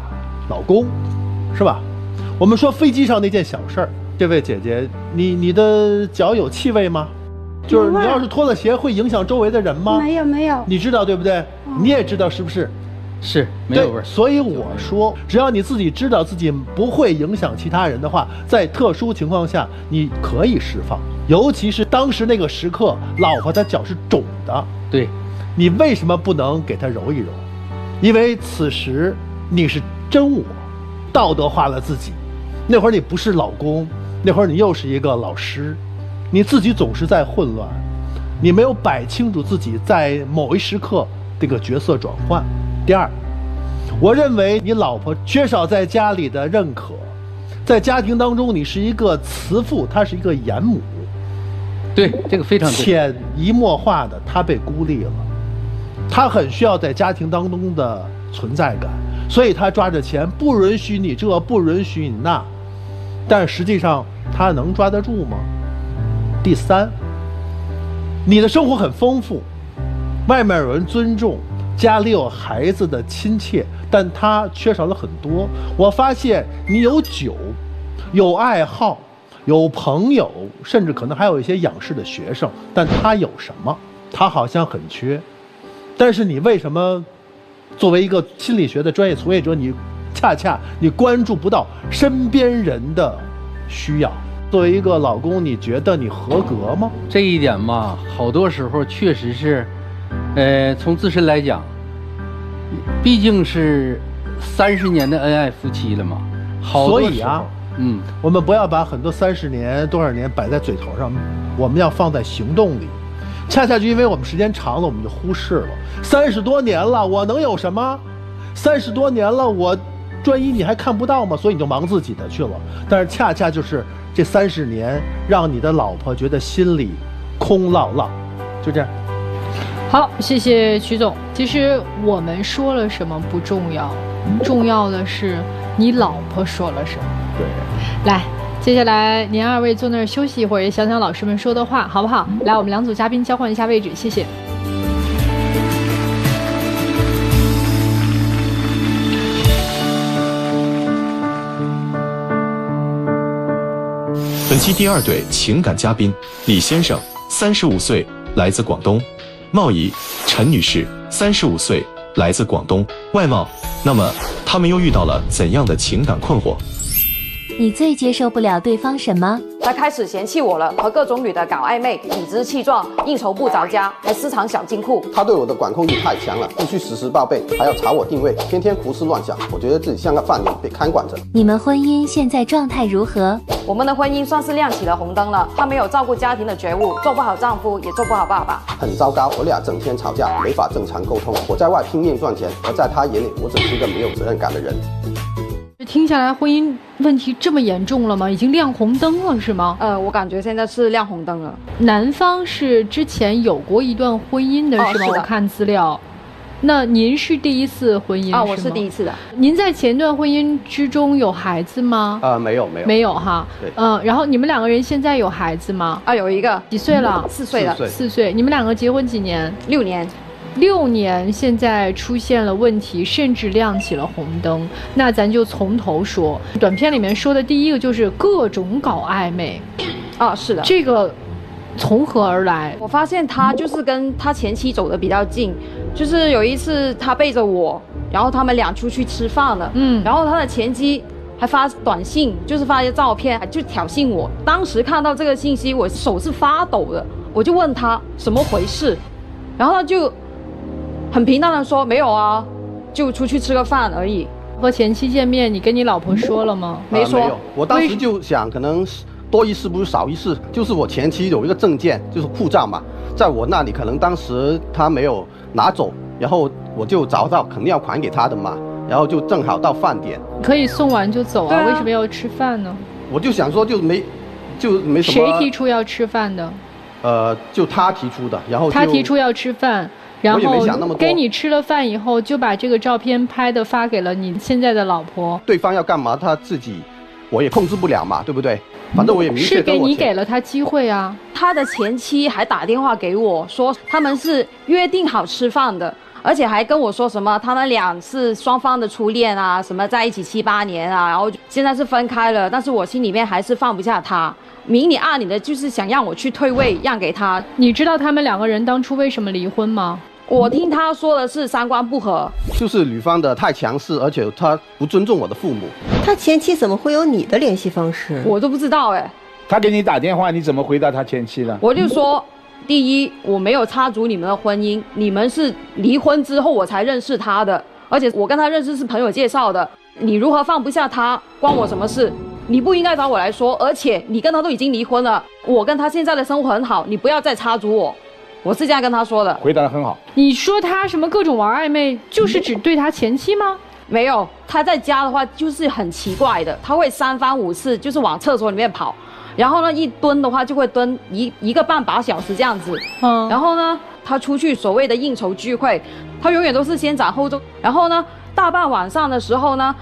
老公，是吧？我们说飞机上那件小事儿，这位姐姐，你的脚有气味吗？就是你要是脱了鞋会影响周围的人吗？没有没有。你知道对不对？你也知道是不是？是，没有味儿。所以我说，只要你自己知道自己不会影响其他人的话，在特殊情况下你可以释放。尤其是当时那个时刻，老婆的脚是肿的，对，你为什么不能给她揉一揉？因为此时你是真我，道德化了自己。那会儿你不是老公，那会儿你又是一个老师，你自己总是在混乱，你没有摆清楚自己在某一时刻这个角色转换。第二，我认为你老婆缺少在家里的认可，在家庭当中你是一个慈父，她是一个严母。对，这个非常对。潜移默化的，她被孤立了，她很需要在家庭当中的存在感，所以她抓着钱，不允许你这，不允许你那，但实际上她能抓得住吗？第三，你的生活很丰富，外面有人尊重，家里有孩子的亲切，但他缺少了很多。我发现你有酒，有爱好，有朋友，甚至可能还有一些仰视的学生，但他有什么？他好像很缺。但是你为什么作为一个心理学的专业从业者，你恰恰你关注不到身边人的需要？作为一个老公，你觉得你合格吗？这一点嘛，好多时候确实是，从自身来讲，毕竟是30年的恩爱夫妻了嘛。所以啊，我们不要把很多30年多少年摆在嘴头上，我们要放在行动里。恰恰就因为我们时间长了，我们就忽视了。30多年了，我能有什么？30多年了，我专一你还看不到吗？所以你就忙自己的去了。但是恰恰就是这30年，让你的老婆觉得心里空落落。就这样。好，谢谢曲总。其实我们说了什么不重要，重要的是你老婆说了什么。对，来。接下来您2位坐那儿休息一会儿，也想想老师们说的话，好不好？来，我们2组嘉宾交换一下位置，谢谢。本期第2对情感嘉宾李先生，35岁，来自广东；貌仪陈女士，35岁，来自广东，外貌。那么他们又遇到了怎样的情感困惑？你最接受不了对方什么？他开始嫌弃我了，和各种女的搞暧昧，理直气壮，应酬不着家，还私藏小金库。他对我的管控力太强了，必须实时报备，还要查我定位，天天胡思乱想。我觉得自己像个犯人，被看管着。你们婚姻现在状态如何？我们的婚姻算是亮起了红灯了。他没有照顾家庭的觉悟，做不好丈夫，也做不好爸爸。很糟糕，我俩整天吵架，没法正常沟通。我在外拼命赚钱，而在他眼里，我只是一个没有责任感的人。听下来，婚姻问题这么严重了吗？已经亮红灯了是吗？我感觉现在是亮红灯了。男方是之前有过一段婚姻的是吗？是的。我看资料。那您是第一次婚姻是吗？我是第一次的。您在前段婚姻之中有孩子吗？没有哈。对。然后你们2个人现在有孩子吗？有一个。几岁了？4岁了。4岁。你们2个结婚几年？6年。6年，现在出现了问题，甚至亮起了红灯。那咱就从头说。短片里面说的第一个就是各种搞暧昧。是的。这个从何而来？我发现他就是跟他前妻走得比较近，就是有一次他背着我，然后他们俩出去吃饭了，然后他的前妻还发短信，就是发一些照片，就挑衅我。当时看到这个信息，我手是发抖的，我就问他怎么回事，然后他就很平淡的说没有啊，就出去吃个饭而已。和前妻见面，你跟你老婆说了吗？没说。没有，我当时就想可能多一事不如少一事，就是我前妻有一个证件，就是护照嘛，在我那里可能当时他没有拿走，然后我就找到肯定要还给他的嘛，然后就正好到饭点，可以送完就走啊，为什么要吃饭呢？我就想说就没什么。谁提出要吃饭的？就他提出的，然后他提出要吃饭。然后给你吃了饭以后，就把这个照片拍的发给了你现在的老婆。对方要干嘛，他自己我也控制不了嘛，对不对？反正我也明确跟我是你给了他机会啊。他的前妻还打电话给我说，他们是约定好吃饭的，而且还跟我说什么他们俩是双方的初恋啊，什么在一起7、8年啊，然后现在是分开了，但是我心里面还是放不下他。明里暗里的就是想让我去退位让给他。你知道他们2个人当初为什么离婚吗？我听他说的是3观不合，就是女方的太强势，而且他不尊重我的父母。他前妻怎么会有你的联系方式？我都不知道哎。他给你打电话，你怎么回答他前妻呢？我就说，第一，我没有插足你们的婚姻，你们是离婚之后我才认识他的，而且我跟他认识是朋友介绍的。你如何放不下他，关我什么事？你不应该找我来说，而且你跟他都已经离婚了，我跟他现在的生活很好，你不要再插足我。我是这样跟他说的。回答得很好。你说他什么各种玩暧昧，就是只对他前妻吗？没有，他在家的话就是很奇怪的，他会3番5次就是往厕所里面跑，然后呢一蹲的话就会蹲一个半把小时这样子。然后呢他出去所谓的应酬聚会，他永远都是先斩后奏。然后呢大半晚上的时候呢，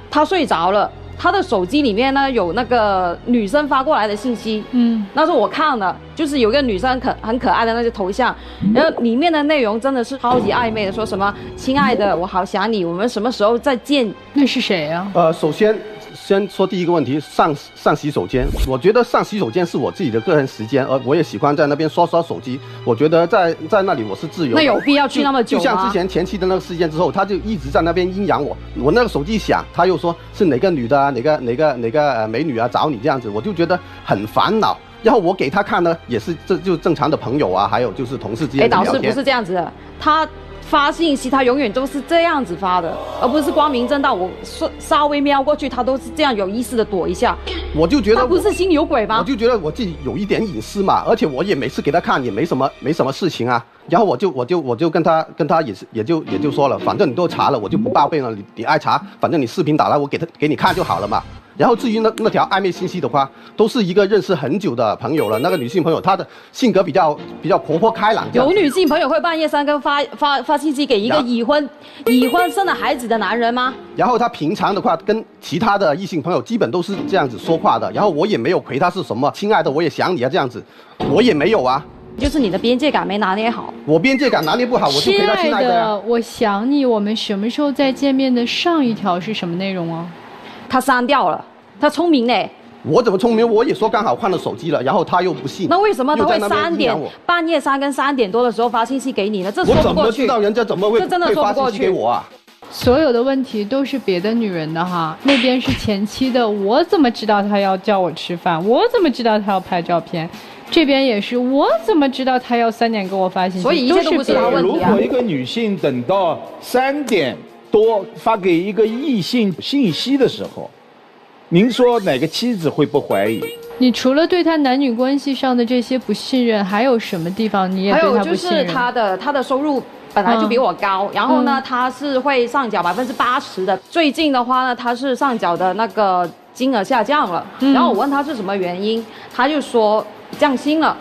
他睡着了，他的手机里面呢有那个女生发过来的信息，那时候我看了，就是有一个女生很可爱的那个头像，然后里面的内容真的是超级暧昧的，说什么亲爱的，我好想你，我们什么时候再见？那是谁呀？首先说第一个问题，上洗手间，我觉得上洗手间是我自己的个人时间，而我也喜欢在那边刷手机。我觉得在那里我是自由的。那有必要去那么久吗？就像之前前期的那个事件之后，他就一直在那边阴阳我。我那个手机响，他又说是哪个女的啊，哪个美女啊找你这样子，我就觉得很烦恼。然后我给他看呢，也是这就正常的朋友啊，还有就是同事之间的聊天。导师不是这样子的，他发信息，他永远都是这样子发的，而不是光明正大。我稍微瞄过去，他都是这样有意识的躲一下。我就觉得他不是心里有鬼吗？我就觉得我自己有一点隐私嘛，而且我也每次给他看也没什么事情啊。然后我就跟他也就说了，反正你都查了，我就不报备了。你爱查，反正你视频打来，我给你看就好了嘛。然后至于那条暧昧信息的话，都是一个认识很久的朋友了。那个女性朋友，她的性格比较活泼开朗。有女性朋友会半夜3更发信息给一个已婚生了孩子的男人吗？然后她平常的话跟其他的异性朋友基本都是这样子说话的。然后我也没有回她是什么亲爱的，我也想你啊这样子，我也没有啊。就是你的边界感没拿捏好。我边界感拿捏不好，我就陪她亲爱的呀。我想你，我们什么时候再见面的上一条是什么内容啊？他删掉了，他聪明嘞。我怎么聪明？我也说刚好换了手机了，然后他又不信。那为什么他会半夜3更3点多的时候发信息给你呢？这说不过去。我怎么知道人家怎么会发信息给我啊？所有的问题都是别的女人的哈，那边是前妻的，我怎么知道他要叫我吃饭？我怎么知道他要拍照片？这边也是，我怎么知道他要3点给我发信息？所以一切都不是他问题啊。如果一个女性等到3点多发给一个异性信息的时候，您说哪个妻子会不怀疑？你除了对他男女关系上的这些不信任，还有什么地方你也对他不信任？还有就是他的收入本来就比我高，然后呢，他是会上缴80%的。最近的话呢，他是上缴的那个金额下降了。然后我问他是什么原因，他就说降薪了。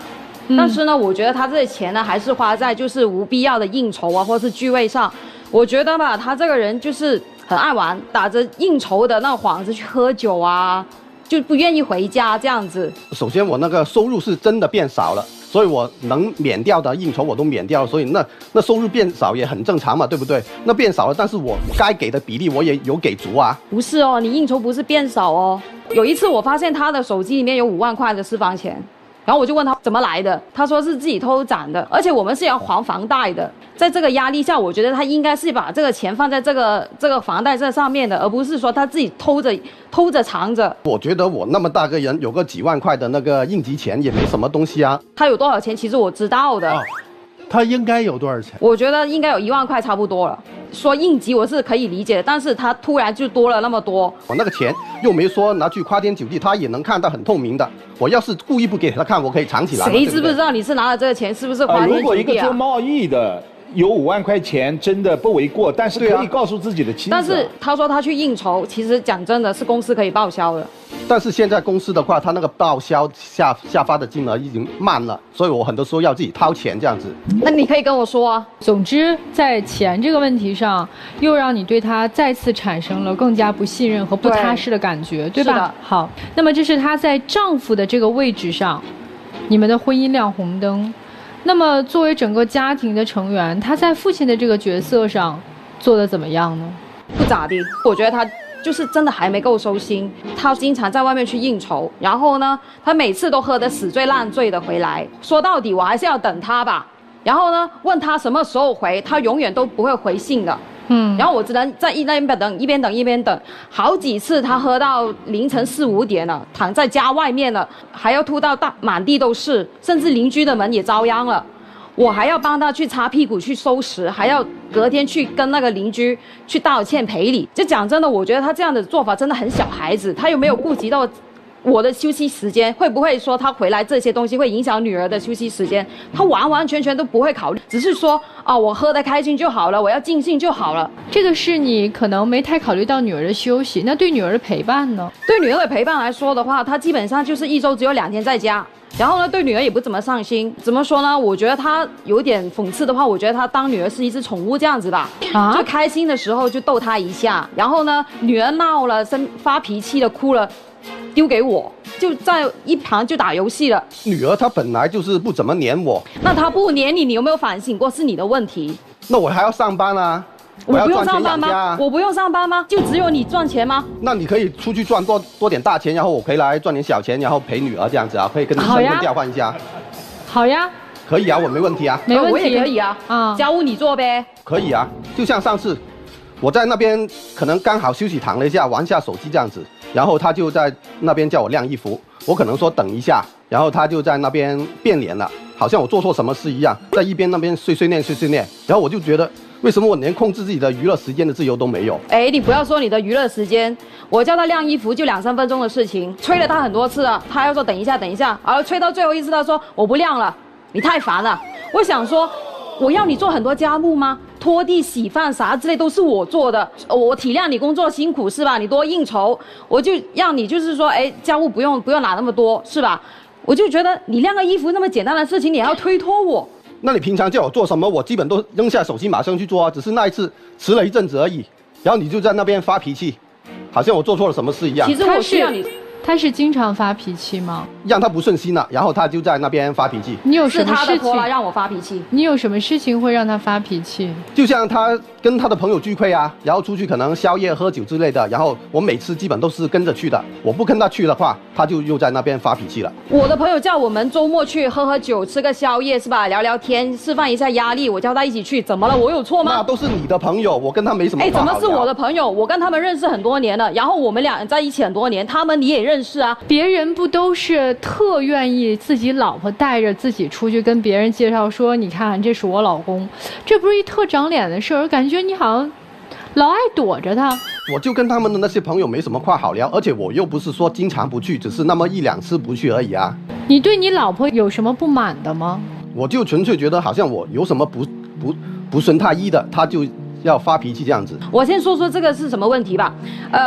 但是呢，我觉得他这些钱呢，还是花在就是无必要的应酬啊，或是聚会上。我觉得吧，他这个人就是很爱玩，打着应酬的那个幌子去喝酒啊，就不愿意回家这样子。首先，我那个收入是真的变少了，所以我能免掉的应酬我都免掉了，所以那收入变少也很正常嘛，对不对？那变少了，但是我该给的比例我也有给足啊。不是哦，你应酬不是变少哦。有一次我发现他的手机里面有5万块的私房钱。然后我就问他怎么来的，他说是自己偷攒的，而且我们是要还房贷的。在这个压力下，我觉得他应该是把这个钱放在这个房贷这上面的，而不是说他自己偷着藏着。我觉得我那么大个人，有个几万块的那个应急钱也没什么东西啊。他有多少钱，其实我知道的。他应该有多少钱？我觉得应该有1万块差不多了。说应急我是可以理解的，但是他突然就多了那么多。我那个钱又没说拿去花天酒地，他也能看到很透明的。我要是故意不给他看，我可以藏起来。谁知不知道你是拿了这个钱是不是花天酒地啊？如果一个做贸易的有5万块钱，真的不为过，但是可以告诉自己的妻子。但是他说他去应酬，其实讲真的是公司可以报销的。但是现在公司的话，他那个报销下发的金额已经慢了，所以我很多时候要自己掏钱这样子。那你可以跟我说啊。总之，在钱这个问题上，又让你对他再次产生了更加不信任和不踏实的感觉，对吧？是的。好，那么这是他在丈夫的这个位置上，你们的婚姻亮红灯。那么作为整个家庭的成员，他在父亲的这个角色上做得怎么样呢？不咋地，我觉得他就是真的还没够收心。他经常在外面去应酬，然后呢，他每次都喝得死醉烂醉的回来。说到底，我还是要等他吧。然后呢，问他什么时候回，他永远都不会回信的。然后我只能在一边等，好几次他喝到凌晨4、5点了，躺在家外面了，还要吐到满地都是，甚至邻居的门也遭殃了。我还要帮他去擦屁股去收拾，还要隔天去跟那个邻居去道歉赔礼。就讲真的，我觉得他这样的做法真的很小孩子，他有没有顾及到我的休息时间，会不会说他回来这些东西会影响女儿的休息时间？他完完全全都不会考虑，只是说啊，我喝得开心就好了，我要尽兴就好了。这个是你可能没太考虑到女儿的休息，那对女儿的陪伴呢？对女儿的陪伴来说的话，他基本上就是1周只有2天在家。然后呢，对女儿也不怎么上心。怎么说呢？我觉得他有点讽刺的话，我觉得他当女儿是一只宠物这样子吧。啊，就开心的时候就逗她一下，然后呢，女儿闹了、发脾气了、哭了，丢给我，就在一旁就打游戏了。女儿她本来就是不怎么黏我，那她不黏你，你有没有反省过是你的问题？那我还要上班啊。我不用上班吗？我不用上班吗？就只有你赚钱吗？那你可以出去赚多点大钱，然后我回来赚点小钱，然后陪女儿这样子啊，可以跟你身份调换一下。好呀，可以啊，我没问题啊。没问题，我也可以啊。啊，家务你做呗。可以啊，就像上次我在那边可能刚好休息躺了一下，玩下手机这样子，然后他就在那边叫我晾衣服，我可能说等一下，然后他就在那边变脸了，好像我做错什么事一样，在一边那边碎碎念，然后我就觉得。为什么我连控制自己的娱乐时间的自由都没有？哎，你不要说你的娱乐时间，我叫他晾衣服就2、3分钟的事情，催了他很多次了，他要说等一下，然后催到最后一次，他说我不晾了，你太烦了。我想说，我要你做很多家务吗？拖地、洗饭啥之类都是我做的，我体谅你工作辛苦是吧？你多应酬，我就让你就是说，哎，家务不用拿那么多是吧？我就觉得你晾个衣服那么简单的事情，你还要推脱我。那你平常叫我做什么，我基本都扔下手机马上去做啊，只是那一次迟了一阵子而已。然后你就在那边发脾气，好像我做错了什么事一样。其实我需要你。他是经常发脾气吗？让他不顺心了，然后他就在那边发脾气。你有什么事情？是他的拖拉让我发脾气。你有什么事情会让他发脾气？就像他跟他的朋友聚会啊，然后出去可能宵夜喝酒之类的，然后我每次基本都是跟着去的。我不跟他去的话，他就又在那边发脾气了。我的朋友叫我们周末去喝酒，吃个宵夜是吧？聊聊天，释放一下压力。我叫他一起去，怎么了？我有错吗？那都是你的朋友，我跟他没什么话好聊。怎么是我的朋友？我跟他们认识很多年了，然后我们俩在一起很多年，他们你也认识啊。别人不都是特愿意自己老婆带着自己出去跟别人介绍说，你看这是我老公，这不是一特长脸的事儿，感觉你好像老爱躲着他。我就跟他们的那些朋友没什么话好聊，而且我又不是说经常不去，只是那么1、2次不去而已啊。你对你老婆有什么不满的吗？我就纯粹觉得好像我有什么不顺他意的，他就要发脾气这样子。我先说说这个是什么问题吧。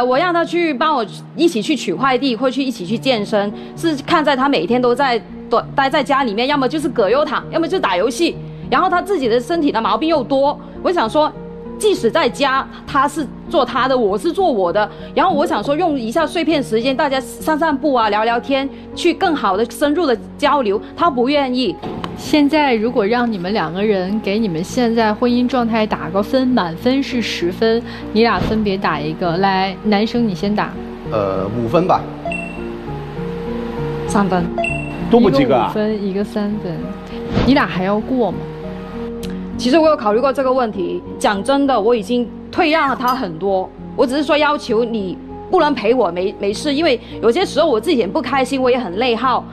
我让他去帮我一起去取快递，或去一起去健身，是看在他每天都待在家里面，要么就是葛优躺，要么就打游戏，然后他自己的身体的毛病又多。我想说，即使在家，他是做他的，我是做我的。然后我想说，用一下碎片时间，大家散散步啊，聊聊天，去更好的深入的交流。他不愿意。现在如果让你们2个人给你们现在婚姻状态打个分，满分是10分，你俩分别打一个。来，男生你先打。 5分吧。3分。多不及格啊？一个5分，一个3分，你俩还要过吗？其实我有考虑过这个问题。讲真的，我已经退让了他很多。我只是说要求你不能陪我没事，因为有些时候我自己很不开心，我也很内耗。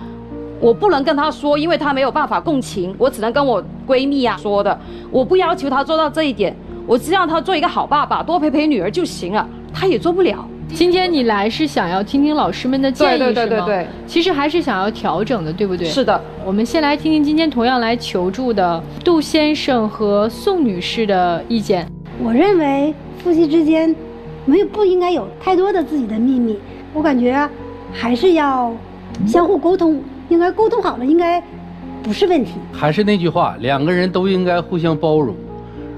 我不能跟他说，因为他没有办法共情，我只能跟我闺蜜啊说的。我不要求他做到这一点，我只让他做一个好爸爸，多陪陪女儿就行了。他也做不了。今天你来是想要听听老师们的建议，对，其实还是想要调整的，对不对？是的。我们先来听听今天同样来求助的杜先生和宋女士的意见。我认为夫妻之间不应该有太多的自己的秘密，我感觉还是要相互沟通，应该沟通好了，应该不是问题。还是那句话，2个人都应该互相包容，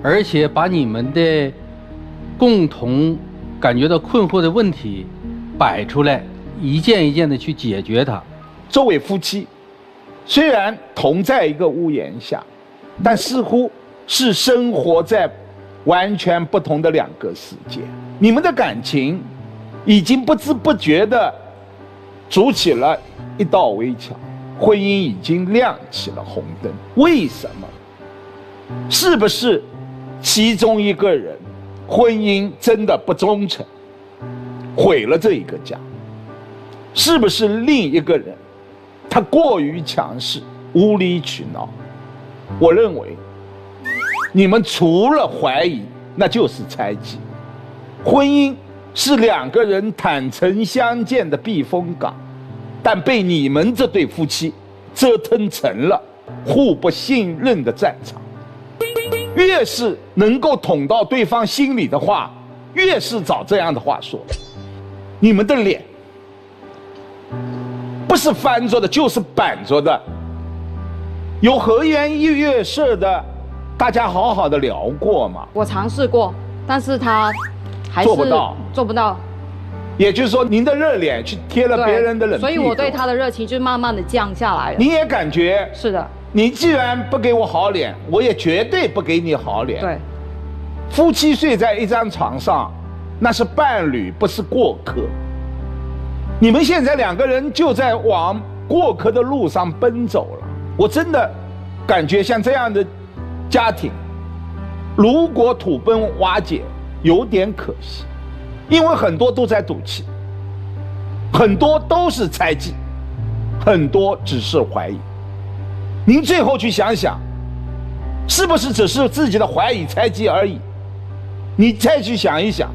而且把你们的共同感觉到困惑的问题摆出来，一件一件的去解决它。这位夫妻虽然同在一个屋檐下，但似乎是生活在完全不同的2个世界。你们的感情已经不知不觉地筑起了一道围墙，婚姻已经亮起了红灯。为什么？是不是其中一个人婚姻真的不忠诚，毁了这一个家？是不是另一个人他过于强势，无理取闹？我认为你们除了怀疑，那就是猜忌。婚姻是2个人坦诚相见的避风港，但被你们这对夫妻折腾成了互不信任的战场。越是能够捅到对方心里的话，越是找这样的话说。你们的脸不是翻着的，就是板着的。有和颜悦色的，大家好好的聊过吗？我尝试过，但是他还是做不到。也就是说，您的热脸去贴了别人的冷屁股，所以我对他的热情就慢慢的降下来了。你也感觉是的。你既然不给我好脸，我也绝对不给你好脸。对，夫妻睡在一张床上，那是伴侣，不是过客。你们现在两个人就在往过客的路上奔走了。我真的感觉像这样的家庭，如果土崩瓦解，有点可惜，因为很多都在赌气，很多都是猜忌，很多只是怀疑。您最后去想想，是不是只是自己的怀疑猜忌而已？你再去想一想，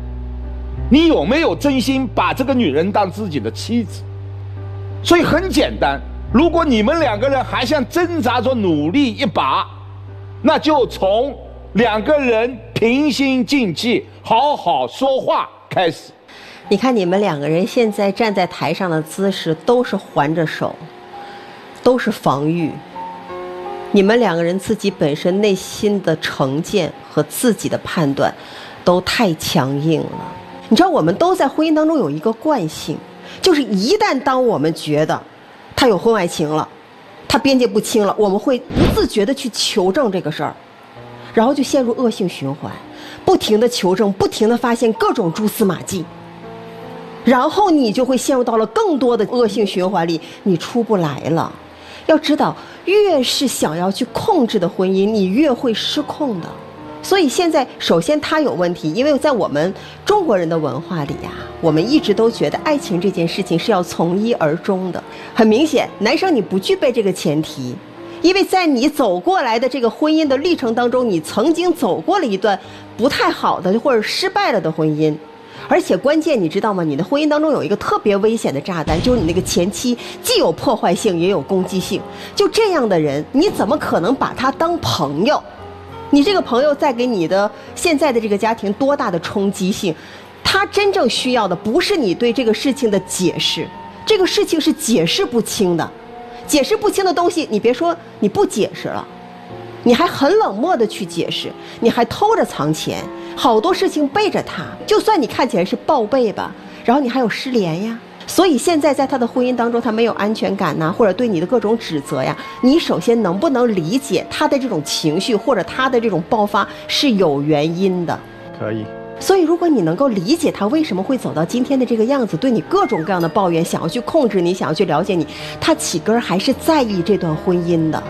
你有没有真心把这个女人当自己的妻子？所以很简单，如果你们两个人还想挣扎着努力一把，那就从两个人平心静气好好说话开始。你看你们两个人现在站在台上的姿势都是环着手，都是防御。你们两个人自己本身内心的成见和自己的判断都太强硬了。你知道我们都在婚姻当中有一个惯性，就是一旦当我们觉得他有婚外情了，他边界不清了，我们会不自觉的去求证这个事儿，然后就陷入恶性循环，不停的求证，不停的发现各种蛛丝马迹，然后你就会陷入到了更多的恶性循环里，你出不来了。要知道，越是想要去控制的婚姻，你越会失控的。所以现在，首先它有问题，因为在我们中国人的文化里呀，我们一直都觉得爱情这件事情是要从一而终的。很明显，男生你不具备这个前提，因为在你走过来的这个婚姻的历程当中，你曾经走过了一段不太好的或者失败了的婚姻。而且关键你知道吗？你的婚姻当中有一个特别危险的炸弹，就是你那个前妻既有破坏性也有攻击性。就这样的人，你怎么可能把他当朋友？你这个朋友在给你的现在的这个家庭多大的冲击性？他真正需要的不是你对这个事情的解释，这个事情是解释不清的。解释不清的东西，你别说你不解释了，你还很冷漠的去解释，你还偷着藏钱，好多事情背着他，就算你看起来是报备吧，然后你还有失联呀。所以现在在他的婚姻当中，他没有安全感呐，或者对你的各种指责呀，你首先能不能理解他的这种情绪或者他的这种爆发是有原因的？可以。所以如果你能够理解他为什么会走到今天的这个样子，对你各种各样的抱怨，想要去控制你，想要去了解你，他起根还是在意这段婚姻的。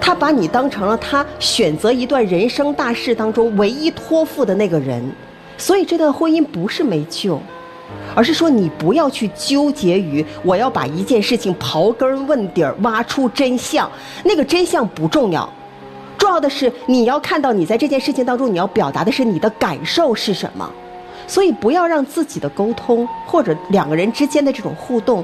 他把你当成了他选择一段人生大事当中唯一托付的那个人，所以这段婚姻不是没救，而是说你不要去纠结于我要把一件事情刨根问底儿，挖出真相，那个真相不重要，重要的是你要看到你在这件事情当中你要表达的是你的感受是什么。所以不要让自己的沟通或者两个人之间的这种互动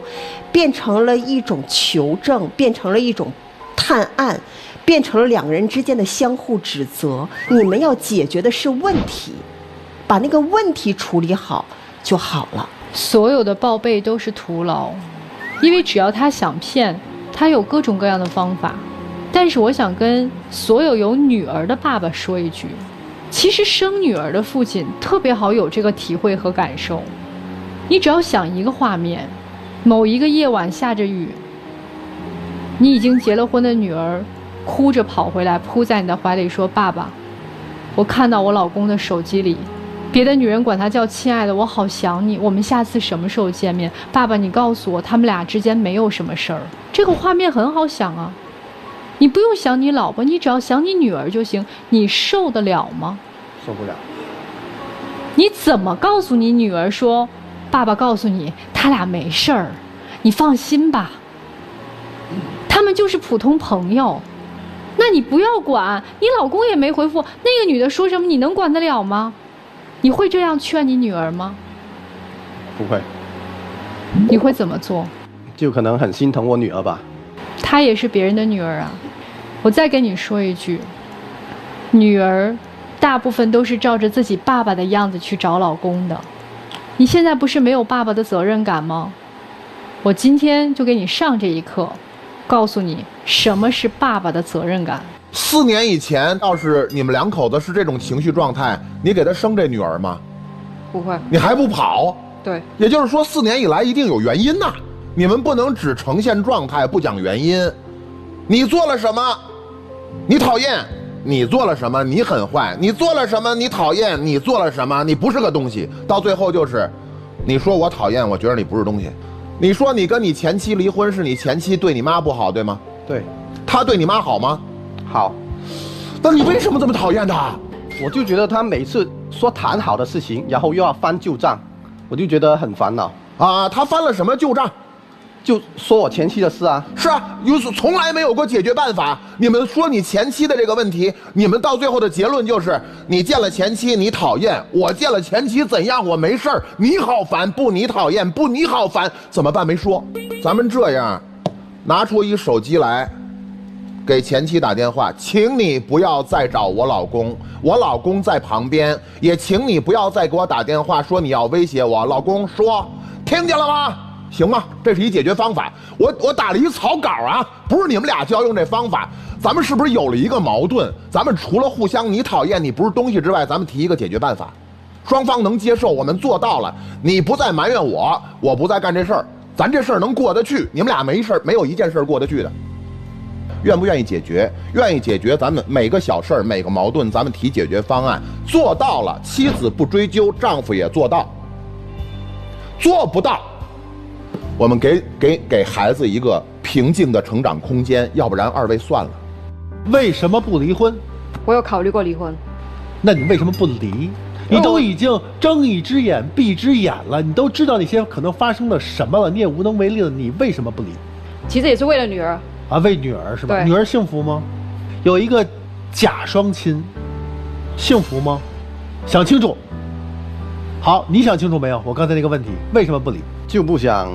变成了一种求证，变成了一种探案，变成了两个人之间的相互指责。你们要解决的是问题，把那个问题处理好就好了。所有的报备都是徒劳，因为只要他想骗，他有各种各样的方法。但是我想跟所有有女儿的爸爸说一句，其实生女儿的父亲特别好有这个体会和感受。你只要想一个画面，某一个夜晚下着雨，你已经结了婚的女儿哭着跑回来，扑在你的怀里说，爸爸，我看到我老公的手机里别的女人管他叫亲爱的，我好想你，我们下次什么时候见面？爸爸，你告诉我他们俩之间没有什么事儿。这个画面很好想啊，你不用想你老婆，你只要想你女儿就行。你受得了吗？受不了。你怎么告诉你女儿说，爸爸告诉你他俩没事儿，你放心吧，他们就是普通朋友，那你不要管，你老公也没回复，那个女的说什么你能管得了吗？你会这样劝你女儿吗？不会。你会怎么做？就可能很心疼我女儿吧。她也是别人的女儿啊。我再跟你说一句，女儿大部分都是照着自己爸爸的样子去找老公的。你现在不是没有爸爸的责任感吗？我今天就给你上这一课，告诉你什么是爸爸的责任感。4年以前，要是你们2口子是这种情绪状态，你给他生这女儿吗？不会。你还不跑？对。也就是说，4年以来一定有原因呐。你们不能只呈现状态不讲原因。你做了什么？你讨厌。你做了什么？你很坏。你做了什么？你讨厌。你做了什么？你不是个东西。到最后就是，你说我讨厌，我觉得你不是东西。你说你跟你前妻离婚是你前妻对你妈不好，对吗？对。他对你妈好吗？好。那你为什么这么讨厌他？我就觉得他每次说谈好的事情，然后又要翻旧账，我就觉得很烦恼啊。他翻了什么旧账？就说我前妻的事啊。是啊，从来没有过解决办法。你们说你前妻的这个问题，你们到最后的结论就是，你见了前妻你讨厌，我见了前妻怎样我没事儿，你好烦，不你讨厌，不你好烦，怎么办没说？咱们这样，拿出一手机来，给前妻打电话，请你不要再找我老公，我老公在旁边，也请你不要再给我打电话说你要威胁我。老公说，听见了吗？行吗？这是一解决方法。我打了一草稿啊，不是你们俩就要用这方法。咱们是不是有了一个矛盾？咱们除了互相你讨厌你不是东西之外，咱们提一个解决办法，双方能接受，我们做到了，你不再埋怨我，我不再干这事儿，咱这事儿能过得去。你们俩没事儿，没有一件事儿过得去的。愿不愿意解决？愿意解决，咱们每个小事儿、每个矛盾，咱们提解决方案，做到了，妻子不追究，丈夫也做到。做不到，我们给孩子一个平静的成长空间，要不然2位算了。为什么不离婚？我有考虑过离婚。那你为什么不离？你都已经睁一只眼闭一只眼了，你都知道那些可能发生了什么了，你也无能为力了，你为什么不离？其实也是为了女儿啊，为女儿是吧？对。女儿幸福吗？有一个假双亲，幸福吗？想清楚。好，你想清楚没有？我刚才那个问题，为什么不离？就不想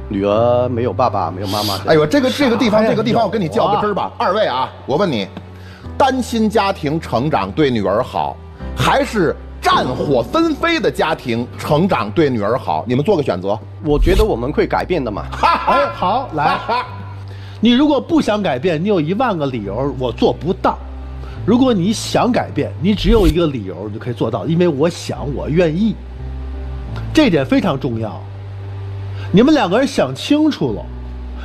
女儿没有爸爸没有妈妈。哎呦，这个地方，我跟你较个真儿吧。2位啊，我问你，单亲家庭成长对女儿好，还是战火纷飞的家庭成长对女儿好？你们做个选择。我觉得我们会改变的嘛。哎，好，来，你如果不想改变，你有10000个理由，我做不到。如果你想改变，你只有一个理由，你就可以做到，因为我想，我愿意。这点非常重要。你们2个人想清楚了，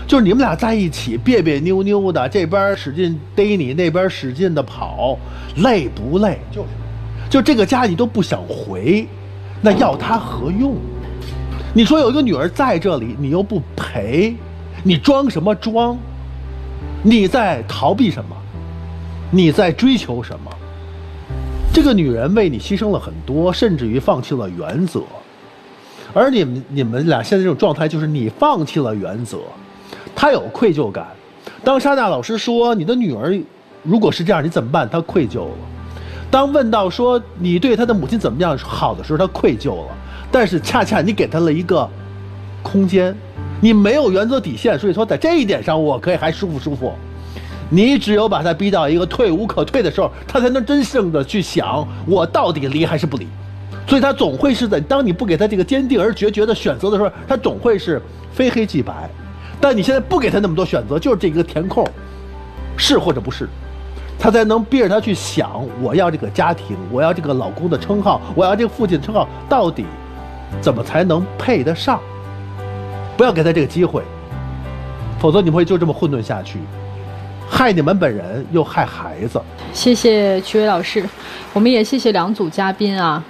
就是你们俩在一起别别扭扭的，这边使劲逮你，那边使劲的跑，累不累？就这个家你都不想回，那要他何用？你说有一个女儿在这里，你又不陪，你装什么装？你在逃避什么？你在追求什么？这个女人为你牺牲了很多，甚至于放弃了原则。而你们俩现在这种状态，就是你放弃了原则，她有愧疚感。当莎娜老师说你的女儿如果是这样，你怎么办？她愧疚了。当问到说你对她的母亲怎么样好的时候，她愧疚了。但是恰恰你给她了一个空间，你没有原则底线，所以说在这一点上我可以还舒服。你只有把她逼到一个退无可退的时候，她才能真正的去想我到底离还是不离。所以他总会是在当你不给他这个坚定而决绝的选择的时候，他总会是非黑即白。但你现在不给他那么多选择，就是这个填空，是或者不是，他才能逼着他去想，我要这个家庭，我要这个老公的称号，我要这个父亲的称号，到底怎么才能配得上？不要给他这个机会，否则你们会就这么混沌下去，害你们本人又害孩子。谢谢曲伟老师，我们也谢谢2组嘉宾啊。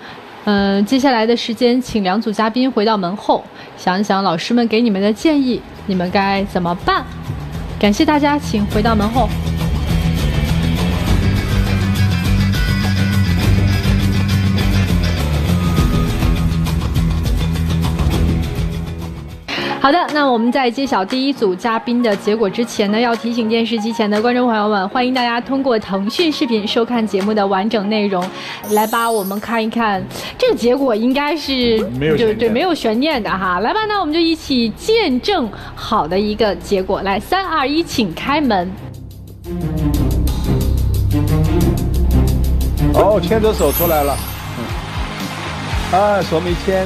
接下来的时间，请2组嘉宾回到门后，想一想老师们给你们的建议，你们该怎么办？感谢大家，请回到门后。好的，那我们在揭晓第一组嘉宾的结果之前呢，要提醒电视机前的观众朋友们，欢迎大家通过腾讯视频收看节目的完整内容。来吧，我们看一看这个结果，应该是没有悬念的哈。来吧，那我们就一起见证好的一个结果。来，3、2、1，请开门。哦，牵着手出来了。啊，手没牵。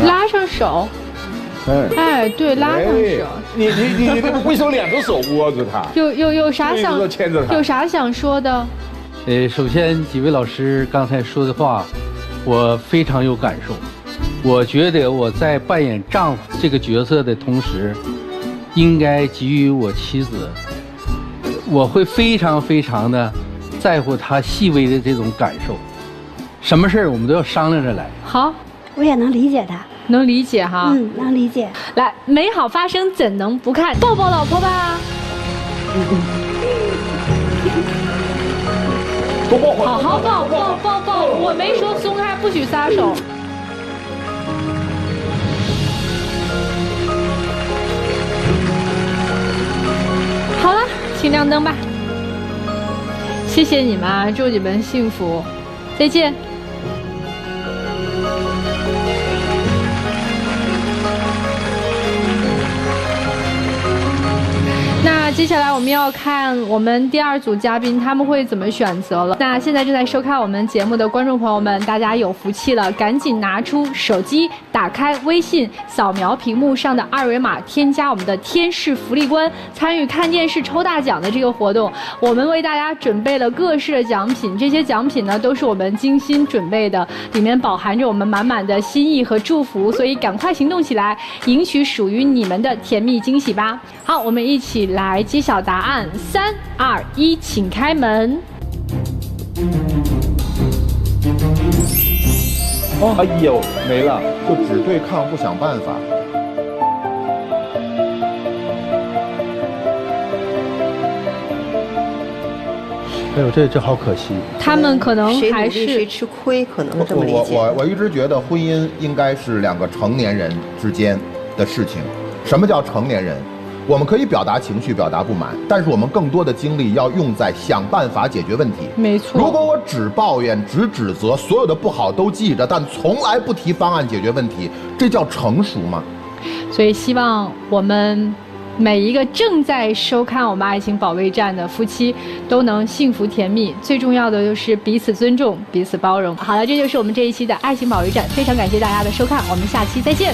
拉上手。哎，对，拉上手。你为什么2只手握着他？有啥想牵着他？有啥想说的？首先几位老师刚才说的话，我非常有感受。我觉得我在扮演丈夫这个角色的同时，应该给予我妻子，我会非常非常的在乎她细微的这种感受。什么事儿我们都要商量着来。好，我也能理解他。能理解哈，能理解。来，美好发生怎能不看？抱抱老婆吧。好好抱，我没说松开，不许撒手。好了，请亮灯吧。谢谢你们啊，祝你们幸福，再见。那接下来我们要看我们第2组嘉宾他们会怎么选择了。那现在正在收看我们节目的观众朋友们，大家有福气了，赶紧拿出手机，打开微信，扫描屏幕上的2维码，添加我们的天使福利官，参与看电视抽大奖的这个活动。我们为大家准备了各式的奖品，这些奖品呢都是我们精心准备的，里面饱含着我们满满的心意和祝福，所以赶快行动起来，赢取属于你们的甜蜜惊喜吧。好，我们一起来揭晓答案，3、2、1，请开门。哦，哎呦，没了，就只对抗不想办法。哎呦，这好可惜。他们可能还是谁吃亏，可能是这么理解。我一直觉得婚姻应该是2个成年人之间的事情。什么叫成年人？我们可以表达情绪，表达不满，但是我们更多的精力要用在想办法解决问题。没错。如果我只抱怨、只指责，所有的不好都记着，但从来不提方案解决问题，这叫成熟吗？所以希望我们每一个正在收看我们爱情保卫战的夫妻都能幸福甜蜜，最重要的就是彼此尊重、彼此包容。好了，这就是我们这一期的爱情保卫战，非常感谢大家的收看，我们下期再见。